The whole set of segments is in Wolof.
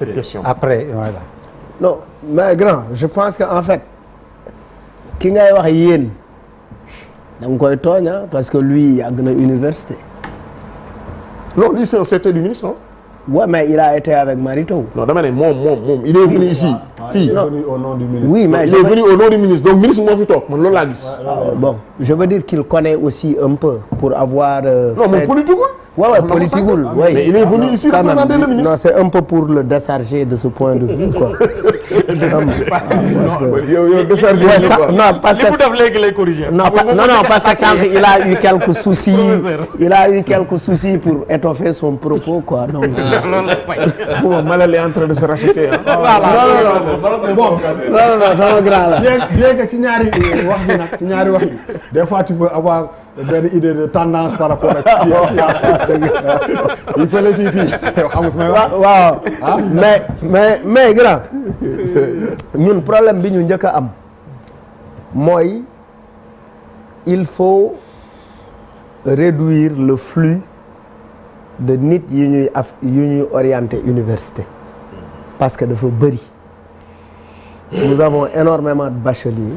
cette question. Après, voilà. Non, mais grand, je pense qu'en fait, ki ngay wax yéen da nga koy tooñ parce que lui yàgg na université. Non, lui c'est un secrétaire du ministre, non? Ouais, mais il a été avec Marito. Non, dama ne moom il est venu ici. Il est venu au nom du ministre. Oui, mais il est venu au nom du ministre. Donc ministre moo fi toog man loolu laa gis. Bon, je veux dire qu'il connaît aussi un peu pour avoir. Non, moom politique. Ouais, politique. Ouais. Mais il est venu ici représenter le ministre. Non, c'est un peu pour le décharger de ce point de vue, quoi. Yow décharger non, parce que li mu def léegi lay corriger. Non, parce que sànq il a eu quelques soucis. Il a eu quelques soucis pour étoffer son propos, quoi. Donc. Bon, Malal est en train de se racheter. Non, sama grand la. Bien que ci ñaari wax bi nag ci ñaari wax yi des fois tu peux avoir benn idée de tendance par rapport ak il fallait fii xam nga fi may wax. waaw mais grand ñun problème bi ñu njëkk a am mooy il faut réduire le flux de nit yu ñuy orienté université parce que dafa bëri. Nous avons énormément de bacheliers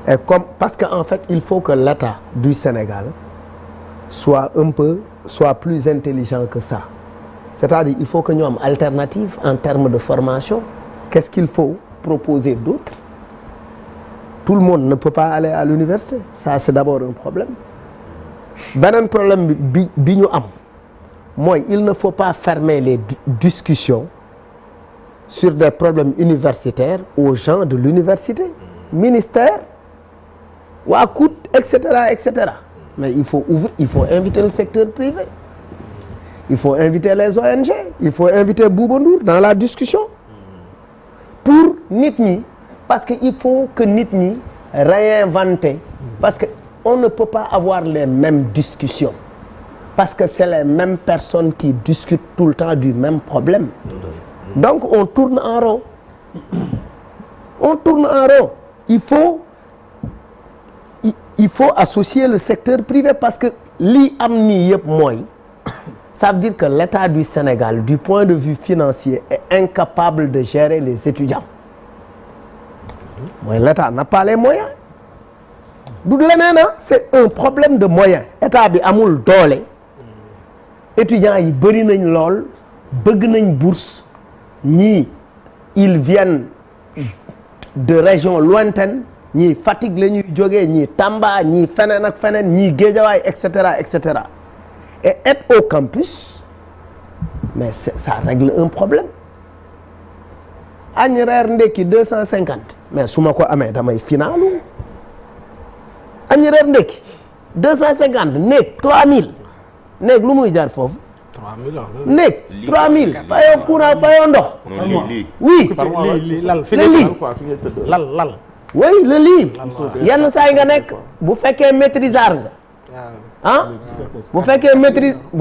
et parce qu'en fait il faut que l'État du Sénégal soit plus intelligent que ça. C'est-à-dire il faut que ñu am alternative en termes de formation. Qu'est-ce qu'il faut proposer d'autre? Tout le monde ne peut pas aller à l'université. Ça c'est d'abord un problème. Beneen problème bi ñu am mooy il ne faut pas fermer les discussions sur des problèmes universitaires aux gens de l'université, ministère, waa COUD, etc. Mais il faut inviter le secteur privé. Il faut inviter les ONG, il faut inviter Bouba Ndour dans la discussion pour nit ñi parce que il faut que nit ñi réinventer parce que on ne peut pas avoir les mêmes discussions parce que c'est les mêmes personnes qui discutent tout le temps du même problème. Donc on tourne en rond. Il faut associer le secteur privé parce que lii am nii yëpp mooy ça veut dire que l'État du Sénégal du point de vue financier est incapable de gérer les étudiants. Mooy l'État n'a pas les moyens. Du leneen c'est un problème de moyens. État bi amul doole. Étudiants yi bëri nañ lool bëgg nañ bourse. Ñii ils viennent de régions lointaines ñii Fatick la ñuy jógee ñii Tamba ñii feneen ak feneen ñii Guédiawaye et cetera et être au campus mais ça règle un problème añ reer ndekki 250 mais su ma ko amee damay finalu añ reer ndekki 250 néeg 3000 néeg lu muy jaar foofu. 3000 néeg 3000 fayoo courant fayoo ndox. oui lal oui le lit yenn saa yi nga nekk bu fekkee maîtrisard nga bu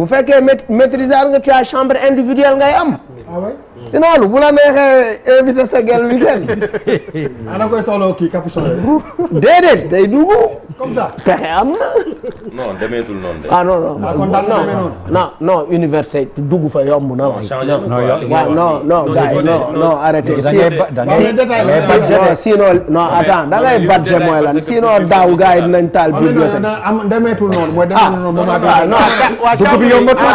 fekkee maîtrisard nga tu as chambre individuelle ngay am. sinon bu la neexee invité sa gel week-end. ana koy solo kii capuchon déedéet day dugg. comme ça pexe am na. non demeetul noonu de. ah non université dugg fa yomb na waay. non gars yi non arrêtez. sinon non attends da ngay budget mooy lan sinon daaw gars yi dinañ taal bibliothèque. demeetul noonu mooy demetul noonu. dugg bi yombatul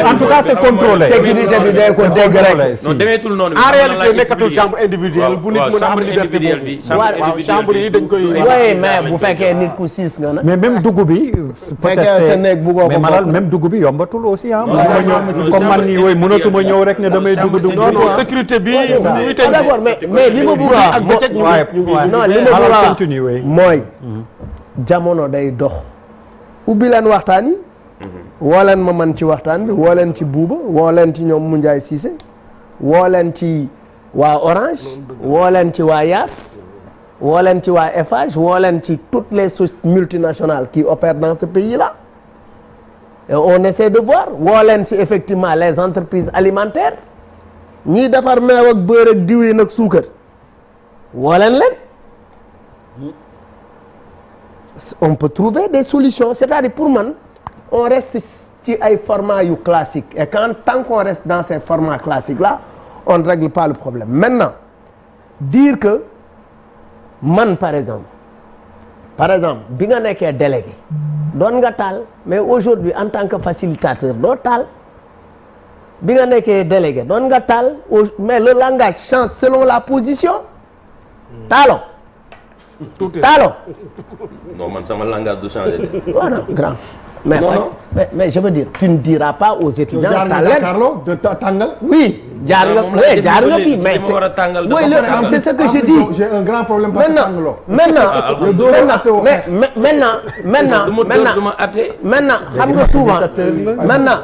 en tout cas c'est contrôlé. sécurité bi day ko dégg rek. non demeetul noonu. en réalité nekkatul chambre individuelle bu nit mën a am liberté bi. chambre yi dañ koy. oui mais bu fekkee nit ku siis nga nag. mais même dugg bi. fekkee sa néeg bu ko mais malal même dugg bi yombatul aussi comme man nii wooy mënatuma ñëw rek ne damay dugg. non sécurité bi. d'accord mais li ma bëgg a non li ma bëgg a continue mooy jamono day dox ubbi leen waxtaan yi woo leen ma man ci waxtaan bi woo leen ci Buuba woo leen ci ñoom Moundiaye Cissé woo leen ci waa Orange woo leen ci waa Yaas woo leen ci waa Eiffage woo leen ci toutes les multinationales qui opèrent dans ce pays-là et on essaie de voir woo leen ci effectivement les entreprises alimentaires ñiy defar meew ak beurre ak diwlin ak suukar woo leen on peut trouver des solutions c'est-à-dire pour man on reste ci ay formats yu classiques et tant qu'on reste dans ces formats classiques là on ne règle pas le problème maintenant dire que man par exemple bi nga nekkee délégué doon nga taal mais aujourd'hui en tant que facilitateur doo taal bi nga nekkee délégué doon nga taal mais le langage change selon la position taalo non man sama langage du changer de. oh non grand mais je veux dire tu ne diras pas aux étudiants tàngal oui jaar nga fii mais c'est ce que je dis j'ai un grand problème parce que tàngaloo maintenant xam nga souvent maintenant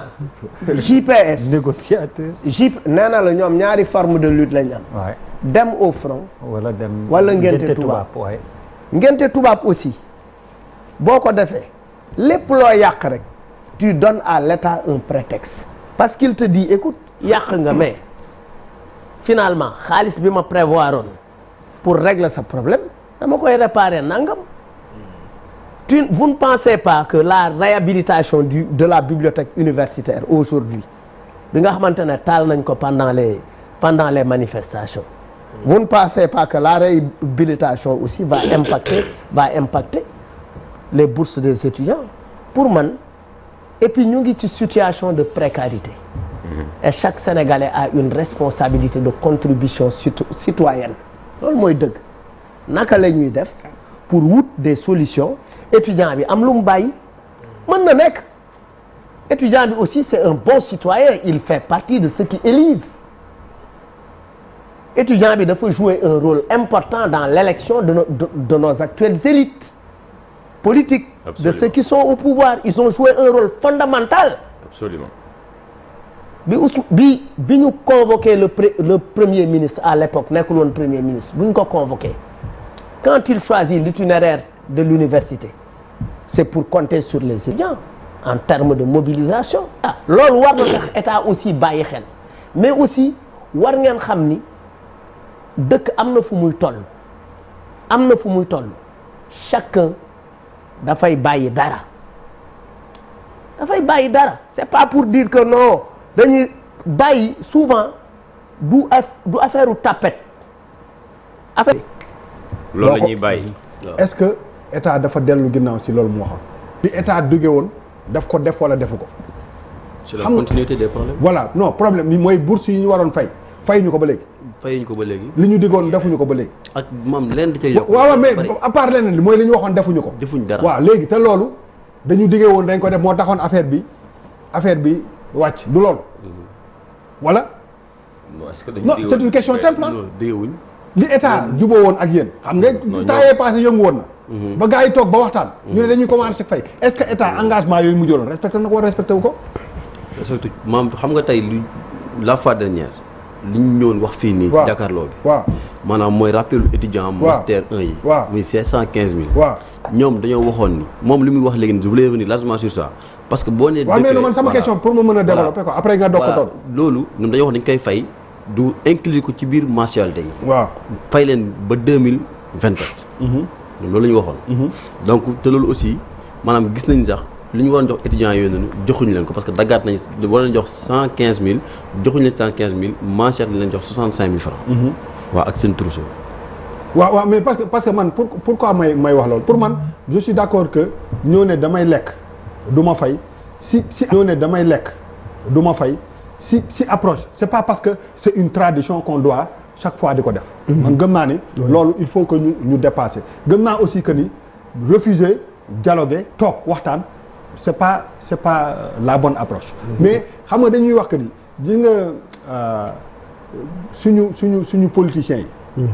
JPS négociateur nee na la ñoom ñaari forme de lutte lañ am dem au front wala ngente tubaab ngente tubaab aussi boo ko defee lépp loo yàq rek tu donnes à l'État un prétexte parce qu'il te dit écoute yàq nga mais finalement xaalis bi ma prévoiroon pour régler ce problème dama koy réparer nangam vous ne pensez pas que la réhabilitation de la bibliothèque universitaire aujourd'hui bi nga xamante ne taal nañ ko pendant les manifestations vous ne pensez pas que la réhabilitation aussi va impacter les bourses des étudiants pour man et puis ñu ngi ci situation de précarité et chaque Sénégalais a une responsabilité de contribution citoyenne loolu mooy dëgg naka la ñuy def pour wut des solutions étudiant bi am lu mu bàyyi mën na nekk étudiant bi aussi c'est un bon citoyen il fait partie de ceux qui élisent étudiant bi dafa jouer un rôle important dans l'élection de nos actuelles élites politiques. Absolument. De ceux qui sont au pouvoir ils ont joué un rôle fondamental. Absolument. bi ñu convoqué le premier ministre à l'époque nekkul woon premier ministre bu ñu ko convoqué quand il choisit l'itinéraire de l'université c'est pour compter sur les étudiants en termes de mobilisation. loolu war na tax état aussi bàyyi xel mais aussi war ngeen xam ni dëkk am na fu muy toll chacun dafay bàyyi dara c'est pas pour dire que non dañuy bàyyi souvent du affaire u tapette affaire loolu la ñuy bàyyi. est-ce que état dafa dellu ginnaaw si loolu mu waxoon bi état duggee woon daf ko def wala defu ko. c'est la continuité des problèmes. voilà non problème bi mooy bourse yi ñu waroon fay ñu ko ba léegi. fayuñu ko ba léegi. li ñu diggoon defuñu ko ba léegi. ak moom lenn di ca yokk. waaw mais à part leneen li mooy li ñu waxoon defuñu ko. defuñ dara waaw léegi te loolu dañu diggee woon dañ ko def moo taxoon affaire bi wàcc du loolu. wala. non c'est une question simple ah. déggewuñ li état juboo woon ak yéen. xam nga temps yee passé yëngu woon na. ba gars yi toog ba waxtaan. ñu ne dañuy commencer fay est-ce que état engagement yooyu mu jëloon respecté na ko wala respecté wu ko. surtout maam xam nga tey la fois dernière. li ñu ñëwoon wax fii nii. jàkkaarloo bi. waaw maanaam mooy rappelu étudiant master 1 yi. waaw muy 715 000. waaw ñoom dañoo waxoon ni moom li muy wax léegi nii je voulais revenir largement sur ça parce que boo nee. waaw mais man sama question pour ma mën a développer quoi après nga doog ko doon. loolu ñoom dañoo wax dañ koy fay du inclure ko ci biir mensualité yi. waaw fay leen ba 2027. ñoom loolu la ñu waxoon. donc te loolu aussi maanaam gis nañ sax. li ñu waroon jox étudiants yooyu noonu joxuñu leen ko parce que daggaat nañ war leen jox 115 000 joxuñu leen 115 000 mensualité leen jox 65 000 francs. waaw ak seen trousseau. waaw mais parce que man pourquoi may wax loolu pour man je suis d'accord que ñoo ne damay lekk du ma fay si ñoo ne damay lekk du ma fay si approche c'est pas parce que c'est une tradition qu'on doit chaque fois di ko def. man gëm naa ni. loolu il faut que ñu dépasser gëm naa aussi que ni refuser dialoguer toog waxtaan. c'est pas la bonne approche. Mais xam nga dañuy wax que ni gis nga suñu politiciens yi.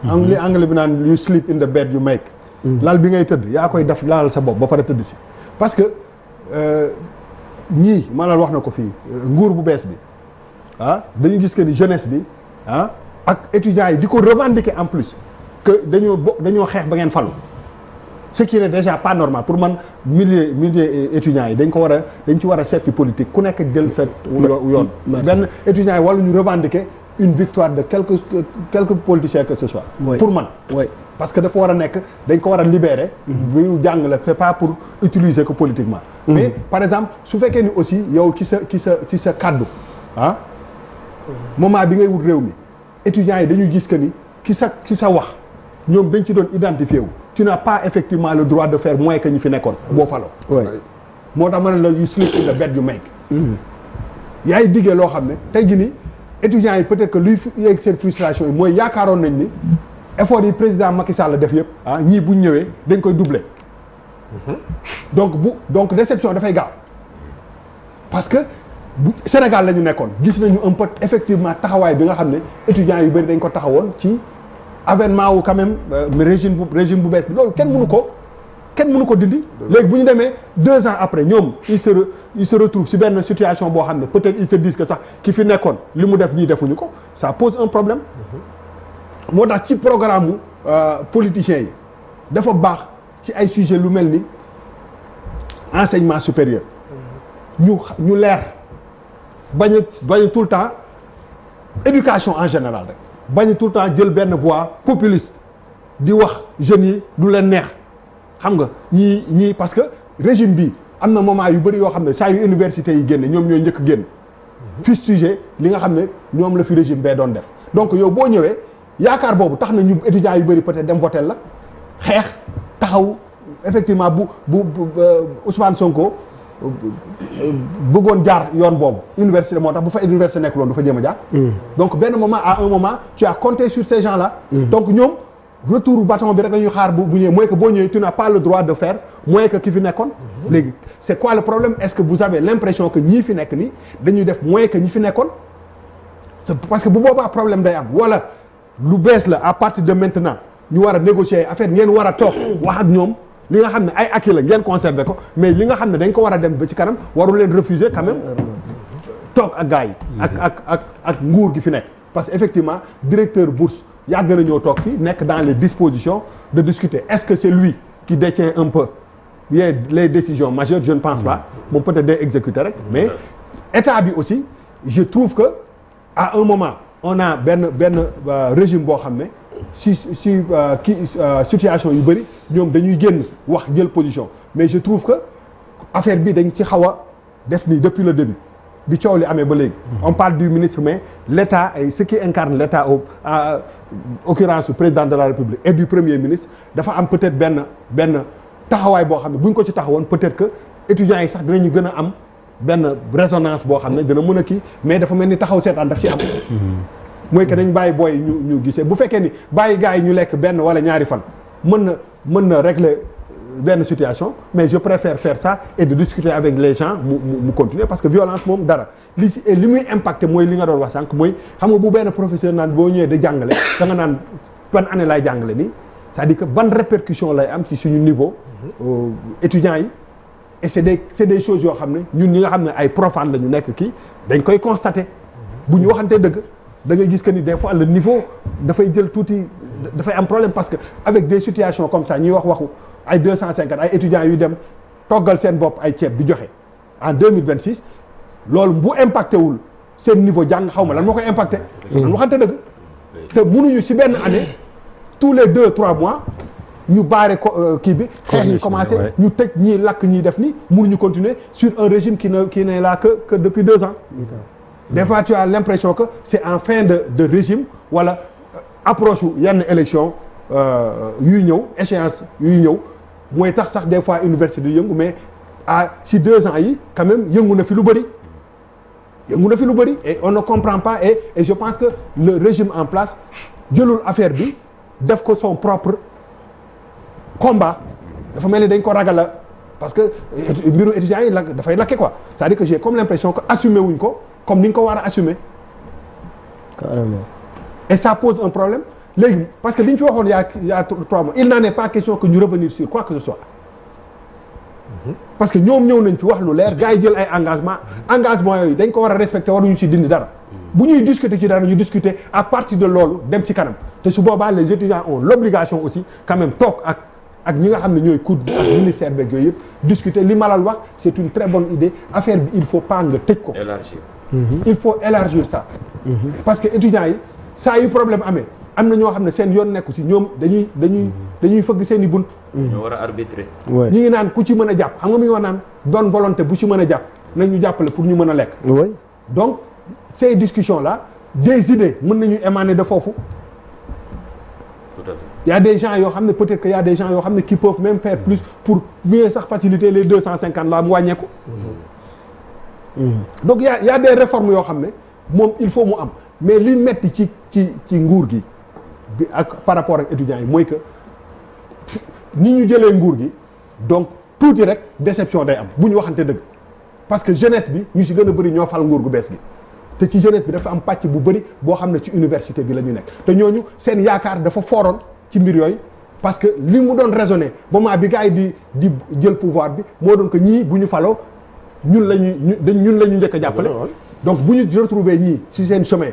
anglais bi naan you sleep in the bed you make. lal bi ngay tëdd yaa koy def lalal sa bopp ba pare tëdd si. parce que ñii ma la wax na ko fii nguur bu bees bi dañu gis que ni jeunesse bi ak étudiants yi di ko revendiquer en plus que dañoo xeex ba ngeen falu. ce qui n'est déjà pas normal pour man milieu étudiants yi dañ ci war a seppi politique ku nekk jël sa yoon benn étudiants yi wala ñu revendiquer une victoire de quelques politiciens que ce soit. Oui. Pour man. Oui. Parce que dafa war a nekk dañ ko war a libérer. bu ñu jàngale c'est pas pour utiliser ko politiquement. mais par exemple su fekkee ni aussi yow ci sa kàddu ah moment bi ngay wut réew mi étudiants yi dañuy gis que ni ci sa wax ñoom dañ ci doon identifié wu. tu n'as pas effectivement le droit de faire moins que ñi fi nekkoon. boo faloo. oui. moo tax ma ne la you slip in the bed you make. yaay diggee loo xam ne tey jii nii étudiants yi peut-être que luy yegg seen frustration yi mooy yaakaaroon nañ ni effort yi président Macky Sall def yëpp ñii bu ñu ñëwee dañ koy doubler. donc déception dafay gaaw parce que Sénégal la ñu nekkoon gis nañu un peu effectivement taxawaay bi nga xam ne étudiants yu bëri dañ ko taxawoon ci avènement wu quand même régime bu bees bi loolu kenn mënu ko dindi. léegi bu ñu demee 2 ans après ñoom ils se retrouvent si benn situation boo xam ne peut-être ils se disent que sax ki fi nekkoon li mu def ñii defuñu ko ça pose un problème. moo tax ci programme mu politiciens yi dafa baax ci ay sujets lu mel ni enseignement supérieur. ñu leer bañ a tout le temps éducation en général rek bañ a tout le temps jël benn voix populiste di wax jeunes yi du leen neex. xam nga ñii parce que régime bi am na moment yu bëri yoo xam ne saa yu université yi génne ñoom ñooy njëkk génn fustiger li nga xam ne ñoom la fi régime bee doon def donc yow boo ñëwee yaakaar boobu tax na ñu étudiants yu bëri peut-être dem voter la xeex taxaw effectivement bu Ousmane Sonko bëggoon jaar yoon boobu université moo tax bu fa université nekk loon du fa jéem a jaar donc benn moment à un moment tu as compté sur ces gens là donc ñoom retour bâton bi rek dañuy xaar bu ñëwee mooy que boo ñëwee tu n'as pas le droit de faire moins que ki fi nekkoon. léegi c'est quoi le problème est-ce que vous avez l'impression que ñii fi nekk nii dañuy def moins que ñi fi nekkoon c'est parce que bu boobaa problème day am wala lu bees la à partir de maintenant ñu war a négocier affaire ngeen war a toog wax ak ñoom li nga xam ne ay acquis la ngeen conserver ko mais li nga xam ne dañ ko war a dem ba ci kanam waru leen refuser quand même toog ak gars yi. ak nguur gi fi nekk parce que effectivement directeur bourse. yàgg na ñoo toog fii nekk dans les dispositions de discuter est-ce que c'est lui qui détient un peu les décisions majeures je ne pense pas moom peut-être day exécuter rek mais état bi aussi je trouve que à un moment on a benn régime boo xam ne si situation yu bëri ñoom dañuy génn wax jël position mais je trouve que affaire bi dañ ci xaw a def nii depuis le début bi coow li amee ba léegi. on parle du ministre mais l'État et ce qui incarne l'État en l'occurrence du président de la République et du premier ministre dafa am peut-être benn taxawaay boo xam ne bu ñu ko ci taxawoon peut-être que étudiants yi sax dinañu gën a am benn résonance boo xam ne dina mën a kii mais dafa mel ni taxaw seetaan daf ci am. mooy que dañ bàyyi booy ñu gisee bu fekkee ni bàyyi gars yi ñu lekk benn wala ñaari fan mën na régler. benn situation mais je préfère faire ça et de discuter avec les gens mu continuer parce que violence moom dara li muy impacté mooy li nga doon wax sànq mooy xam nga bu benn professeur naan boo ñëwee da jàngale da nga naan ban année lay jàngale nii c'est-à-dire que ban répercussion lay am ci suñu niveau étudiants yi et c'est des choses yoo xam ne ñun ñi nga xam ne ay profanes la ñu nekk kii dañ koy constater bu ñu waxantee dëgg da ngay gis que ni des fois le niveau dafay jël tuuti dafay am problème parce que avec des situations comme ça ñuy waxu ay 250 ay étudiants yu dem toggal seen bopp ay ceeb di joxe en 2026 loolu bu impacté wul seen niveau jàng xaw ma lan moo koy impacté. lan waxante dëgg. te mënuñu si benn année tous les 2-3 mois ñu baare ko kii bi. xeex yi commencé ñu tëj ñii lakk ñii def ni mënuñu continuer sur un régime qui n'est là que depuis 2 ans. des fois tu as l'impression que c'est en fin de régime wala approche yenn élection yuy ñëw échéance yuy ñëw mooy tax sax des fois université di yëngu mais ci 2 ans yi quand même yëngu na fi lu bëri et on ne comprend pas et je pense que le régime en place jëlul affaire bi def ko son propre combat dafa mel ni dañ ko ragala parce que mbiru étudiants yi dafay lakke quoi c'est-à-dire que j'ai comme l'impression que assumer wuñ ko comme ni nga ko war a assumer carrément et ça pose un problème léegi parce que li ñu fi waxoon il y a 3 mois il n'en est pas question que ñu revenir sur quoi que ce soit parce que ñoom ñëw nañ fi wax lu leer gars yi jël ay engagement yooyu dañ ko war a respecter waruñu ci dindi dara bu ñuy discuter ci dara ñu discuter à partir de loolu dem ci kanam te su boobaa les étudiants ont l'obligation aussi quand même toog ak ñi nga xam ne ñooy COUD ak ministère beeg yooyu yëpp discuter li Malal wax c'est une très bonne idée affaire bi il faut pas nga tëj ko il faut élargir ça parce que étudiants yi saa yu problème amee am na ñoo xam ne seen yoon nekku ci ñoom dañuy fëgg seen i bunt. ñoo war a arbitrer. ñi ngi naan ku ci mën a jàpp xam nga mi ngi wax naan bonne volonté bu ci mën a jàpp nañ ñu jàppale pour ñu mën a lekk. oui donc ces discussions là des idées mën nañu émaner de foofu. tout à fait. Il y a des gens yoo xam ne peut-être que y a des gens yoo xam ne qui peuvent même faire plus pour mieux sax faciliter les 250 là mu wàññeeku. donc y a des réformes yoo xam ne moom il faut mu am mais li metti ci nguur gi bi ak par rapport ak étudiants yi mooy que ni ñu jëlee nguur gi donc tuuti rek déception day am bu ñu waxante dëgg parce que jeunesse bi ñu si gën a bëri ñoo fal nguur gu bees gi te ci jeunesse bi dafa am pàcc bu bëri boo xam ne ci université bi la ñu nekk te ñooñu seen yaakaar dafa fooroon ci mbir yooyu parce que li mu doon raisonné moment bi gars yi di jël pouvoir bi moo doon que ñii bu ñu faloo ñun la ñu njëkk a jàppale donc bu ñu retrouver ñii ci seen chemin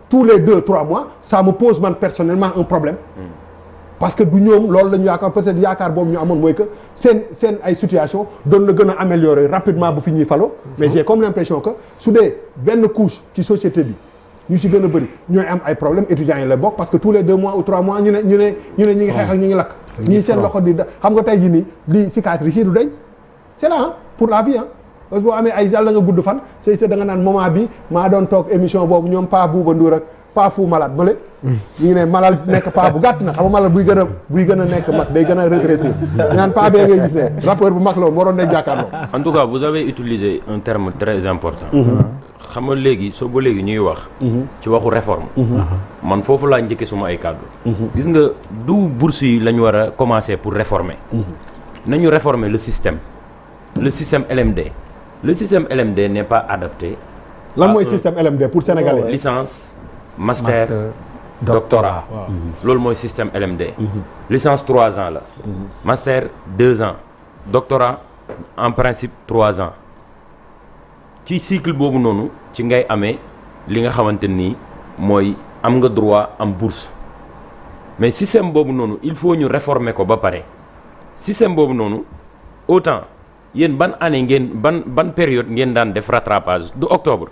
tous les 2-3 mois ça me pose man personnellement un problème parce que du ñoom loolu la ñu yaakaar peut-être yaakaar boobu ñu amoon mooy que seen ay situation doon na gën a améliorer rapidement bu fi ñuy faloo mais j'ai comme l'impression que su dee benn couche ci société bi ñu si gën a bëri ñooy am ay problèmes étudiants yi la bokk parce que tous les 2 mois ou 3 mois ñu ne ñi ngi xeex ak ñu ngi lakk ñii seen loxo di xam nga tey jii nii lii cicatrice yi du dañ c'est là pour la vie parce que boo amee ay yàlla nga gudd fan c'est da nga naan moment bi maa doon toog émission boobu ñoom Pa Bouba Ndour ak Pa Fou Malade ma le ñu ngi ne malal nekk pa bu gàtt na xam nga malal buy gën a nekk mag day gën a rétrécir ñaan pa bee ngay gis ne rappeur bu mag la woon waroon nañ jàkkaarloo. En tout cas vous avez utilisé un terme très important. xam nga léegi soo ba léegi ñuy wax. ci waxu réforme. man foofu laa njëkkee suma ay kàddu. gis nga du bourse yi la ñu war a commencer pour réformer. nañu réformer le système LMD. Le système LMD n'est pas adapté. lan mooy système LMD pour sénégalais. licence master doctorat. loolu mooy système LMD. licence 3 ans la. master 2 ans. doctorat en principe 3 ans. ci cycle boobu noonu ci ngay amee li nga xamante nii mooy am nga droit am bourse mais système boobu noonu il faut ñu réformer ko ba pare système boobu noonu autant. yéen ban année ngeen ban période ngeen daan def rattrapage du octobre.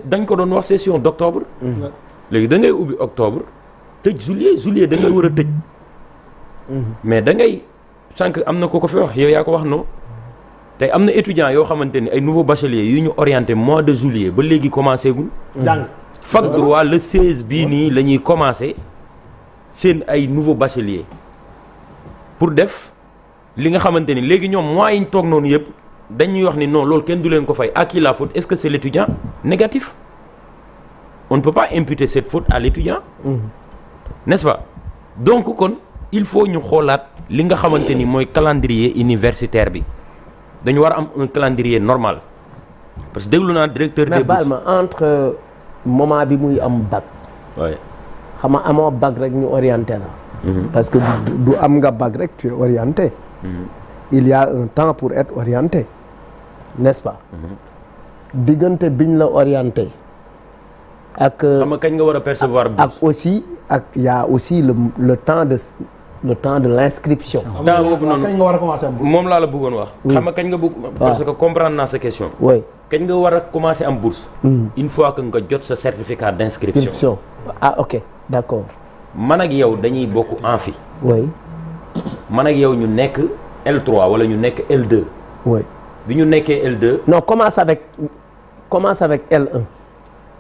dañ ko doon wax session d'octobre. léegi da ngay ubbi octobre tëj juillet da ngay war a tëj. mais da ngay sànq am na ko fi wax yow yaa ko wax non tey am na étudiants yoo xamante ni ay nouveaux bacheliers yu ñu orienté mois de juillet ba léegi commencé guñ. jàng fac droit le 16 bii nii la ñuy commencé seen ay nouveaux bacheliers pour def. li nga xamante ni léegi ñoom mois yi ñu toog noonu yëpp dañuy wax ni non loolu kenn du leen ko fay à qui la faute est-ce que c'est l'étudiant négatif on ne peut pas imputer cette faute à l'étudiant n'est-ce pas donc kon il faut ñu xoolaat li nga xamante ni mooy calendrier universitaire bi dañu war a am un calendrier normal parce que déglu naa directeur des bourses. mais baal ma entre moment bi muy am bac. waaye xam nga amoo bac rek ñu orienté la. parce que du am nga bac rek tu es orienté. Il y a un temps pour être orienté, n'est-ce pas? diggante biñ la orienté ak. xam nga kañ nga war a percevoir bourse. ak aussi y a aussi le temps de l'inscription. temps boobu noonu kañ nga war a commencer am bourse. moom laa la bëggoon wax. xam nga kañ nga bëgg. parce que comprendre naa sa question. oui kañ nga war a commencer am bourse. une fois que nga jot sa certificat d'inscription. ah ok d'accord. man ak yow dañuy bokk amphi. oui. man ak yow ñu nekk L3 wala ñu nekk L2. oui bi ñu nekkee L2. non commence avec L1.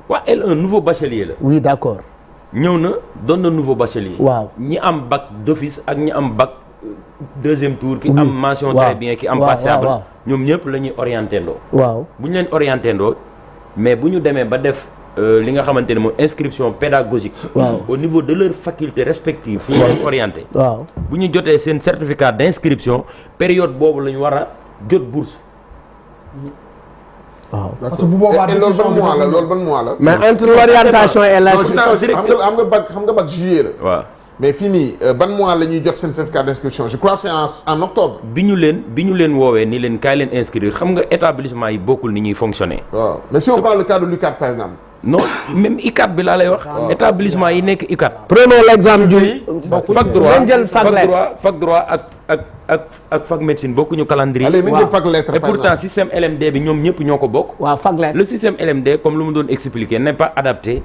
waa L1 nouveau bachelier la. oui d'accord. ñëw na doon na nouveau bachelier. waaw ñi am bac d'office ak ñi am bac deuxième tour. ki am mention très bien ki am passable. ñoom ñëpp la ñuy orienté ndoo. waaw bu ñu leen orienté ndoo mais bu ñu demee ba def. li nga xamante ne mooy inscription pédagogique. waaw au niveau de leur faculté respective. fu ñu leen orienté. waaw bu ñu jotee seen certificat d'inscription période boobu la ñu war a jot bourse. waaw parce que bu boobaa loolu ban mois la loolu ban mois la. mais entre l'orientation et la. xam nga bac juillet la. waaw mais fii nii ban mois la ñuy jot seen certificat d'inscription je crois c'est en octobre. bi ñu leen woowee ni leen kaay leen inscrire xam nga établissement yi bokkul ni ñuy fonctionner. waaw mais si on prend le cas de l'UCAD par exemple. non même ICAT bi laa lay wax. établissement yi nekk ICAT. prenons l'exemple du. fac droit ak ak fac médecine bokkuñu calendrier. allez nañ jël fac lettres et pourtant système LMD bi ñoom ñëpp ñoo ko bokk. waaw fac lettres le système LMD comme lu mu doon expliquer n'est pas adapté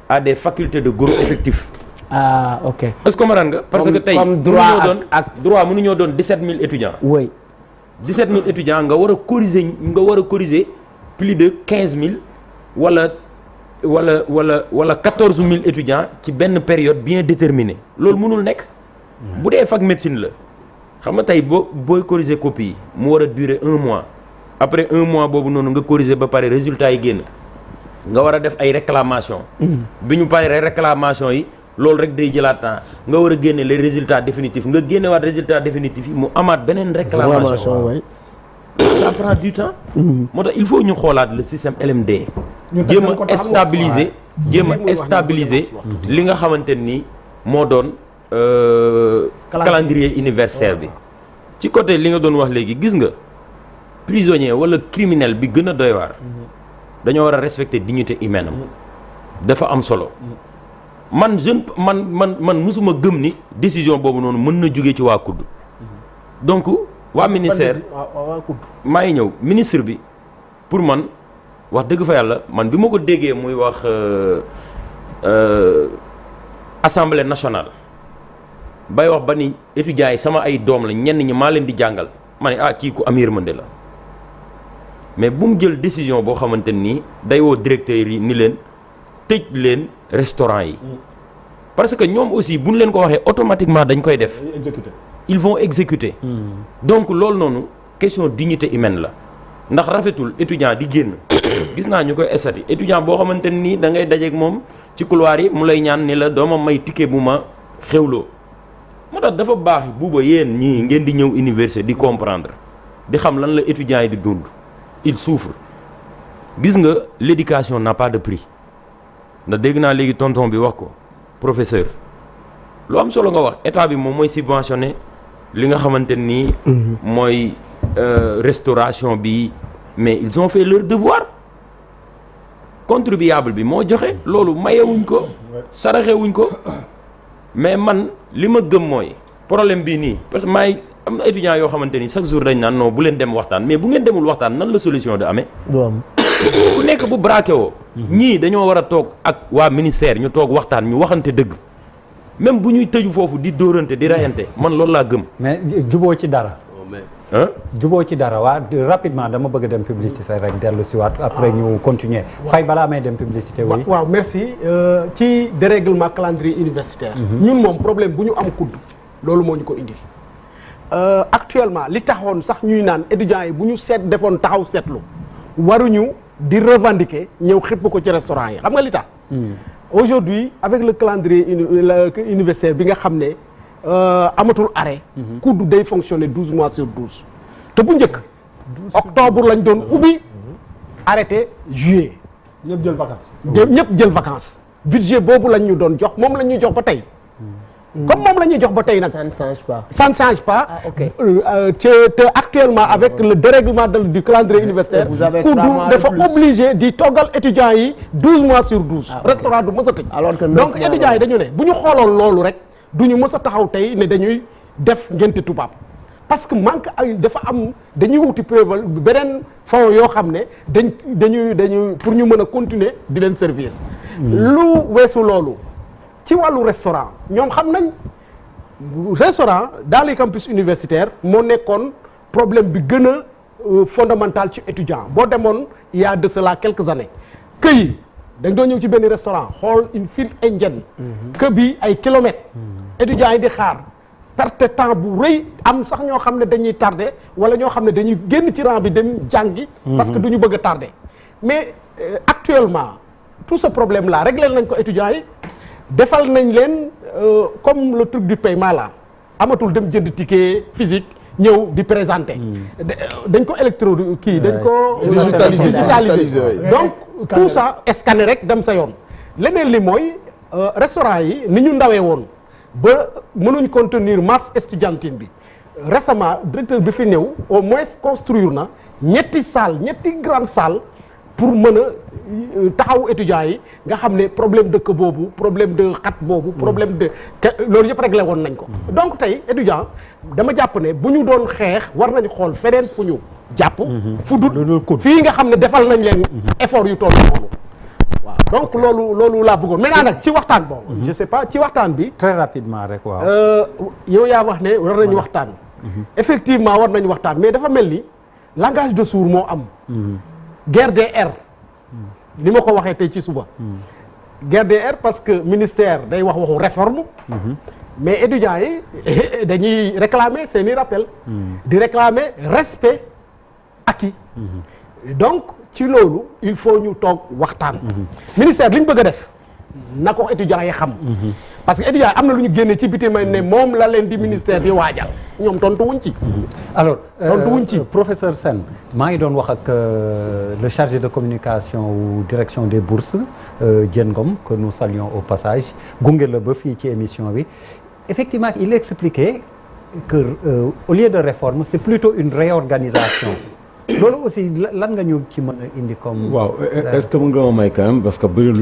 à des facultés de gros effectifs. ah ok. est-ce que comprendre nga. parce que tey comme droit droit mënuñoo doon 17000 étudiants. oui. 17000 étudiants nga war a corriger plus de 15000 wala 14000 étudiants ci benn période bien déterminée loolu mënul nekk. bu dee fac médecine la xam nga tey booy corriger copie yi mu war a durer 1 mois après 1 mois boobu noonu nga corriger ba pare résultat yi génn nga war a def ay réclamations. bi ñu paree réclamation yi. loolu rek day jëlaat temps nga war a génne les résultats définitifs nga génnewaat résultats définitifs yi mu amaat beneen réclamation ça prend du temps moo tax il faut ñu xoolaat le système LMD jéem a stabiliser li nga xamante nii moo doon calendrier universitaire bi ci côté li nga doon wax léegi gis nga prisonnier wala criminel bi gën a doy waar dañoo war a respecter dignité humaine am dafa am solo man musuma gëm ni décision boobu noonu mën na jóge ci waa COUD donc waa ministère maa ngi ñëw ministre bi pour man wax dëgg fa yàlla man bi ma ko déggee muy wax assemblée nationale bay wax ba ni étudiants yi sama ay doom la ñenn ñi maa leen di jàngal ma ne kii ku am yërmande la mais bu mu jël décision boo xamante nii day woo directeurs yi ni leen tëj leen restaurant yi parce que ñoom aussi bu ñu leen ko waxee automatiquement dañ koy def ils vont exécuter donc loolu noonu question dignité humaine la ndax rafetul étudiant di génn gis naa ñu koy estati étudiant boo xamante nii da ngay dajeek moom ci couloir yi mu lay ñaan ni la dooma may ticket bu ma xewloo moo tax dafa baax buuba yéen ñii ngeen di ñëw université di comprendre di xam lan la étudiant yi di dund il souffre gis nga l'éducation n'a pas de prix ndax dégg naa léegi tonton bi wax ko professeur lu am solo nga wax état bi moom mooy subventionné li nga xamante nii mooy restauration bi mais ils ont fait leur devoir contribuable bi moo joxe loolu mayewuñ ko saraxewuñ ko mais man li ma gëm mooy problème bii nii parce que maay am na étudiants yoo xamante ni chaque jour dañ naan non bu leen dem waxtaan mais bu ngeen demul waxtaan nan la solution de amee ku nekk bu braqué woo ñii dañoo war a toog ak waa ministère ñu toog waxtaan ñu waxante dëgg même bu ñuy tëju foofu di dóorante di rayante man loolu laa gëm mais juboo ci dara juboo ci dara waa rapidement dama bëgg dem publicité rek dellu si waat après ñu continuer fay balaa may dem publicité oui waaw merci ci dérèglement calendrier universitaire ñun moom problème bu ñu am kudd loolu moo ñu ko indil actuellement li taxoon sax ñuy naan étudiants yi bu ñu defoon taxaw seetlu waruñu di revendiquer ñëw xëpp ko ci restaurant yi xam nga li tax aujourd'hui avec le calendrier universitaire bi nga xam ne amatul arrêt kudd day fonctionner 12 mois sur 12 te bu njëkk octobre lañ doon ubbi arrêté juillet ñëpp jël vacances ñëpp jël vacances budget boobu lañ ñu doon jox moom la ñuy jox ba tey comme moom la ñuy jox ba tey nag ça ne change pas. ça ne change pas. Ah, ok. te actuellement avec le dérèglement du calendrier universitaire vous avez kudd 3 mois de dafa plus. obligé di toggal étudiants yi 12 mois sur 12 Ah, ok. restaurant du mës a tëj Alors que 9 donc mois étudiants yi dañu ne bu ñu xooloon loolu rek du ñu mës a taxaw tey ne dañuy def ngénte tubaab parce que manque ay dafa am dañuy wuti préval beneen fonds yoo xam ne dañuy pour ñu mën a continuer di leen servir lu weesu loolu ci wàllu restaurant ñoom xam nañ restaurant dans les campus universitaires moo nekkoon problème bi gën a fondamental ci étudiant boo demoon il y a de cela quelques années que yi dañ doon ñëw ci benn restaurant xool une file indienne que bi ay kilomètres étudiants yi di xaar perte temps bu rëy am sax ñoo xam ne dañuy tardé wala ñoo xam ne dañuy génn ci rang bi dem jàngi parce que du ñu bëgg a tardé mais actuellement tout ce problème là réglé nañ ko étudiants yi defal nañ leen comme le truc du paiement là amatul dem jënd ticket physique ñëw di présenter dañ ko électro kii dañ ko digitalisé donc tout ça scanné rek dem sa yoon leneen li mooy restaurant yi ni ñu ndawee woon ba mënuñ contenir masse estudiantine bi récemment directeur bi fi ñëw au moins construire na ñetti grande salle pour mën a taxaw étudiants yi nga xam ne problème dëkk boobu problème de xat boobu problème de loolu yëpp réglé woon nañ ko donc tey étudiant dama jàpp ne bu ñu doon xeex war nañu xool feneen fu ñu jàpp fu dul fii nga xam ne defal nañ leen effort yu toll noonu waaw donc loolu laa bëggoon maintenant nag ci waxtaan bon je sais pas ci waxtaan bi très rapidement rek waaw yow yaa wax ne war nañu waxtaan effectivement war nañu waxtaan mais dafa mel ni langage de sourds moo am guerre des airs ni ma ko waxee tey ci suba guerre des airs parce que ministère day wax waxu réforme mais étudiants yi dañuy réclamer seeni rappel di réclamer respect acquis donc ci loolu il faut ñu toog waxtaan ministère li ñu bëgg a def na ko étudiants yi xam parce que étudiants yi am na lu ñu génne ci biti may ne moom la leen di ministère di waajal ñoom tontu wuñ ci alors tontu wuñ ci professeur Sène maa ngi doon wax ak le chargé de communication ou direction des bourses Diène Ngom que nous saluons au passage gunge la ba fii ci émission bi effectivement il expliquait que au lieu de réforme c'est plutôt une réorganisation loolu aussi lan nga ñu ci mën a indi comme waaw est-ce que mën nga ma may quand même parce que bëri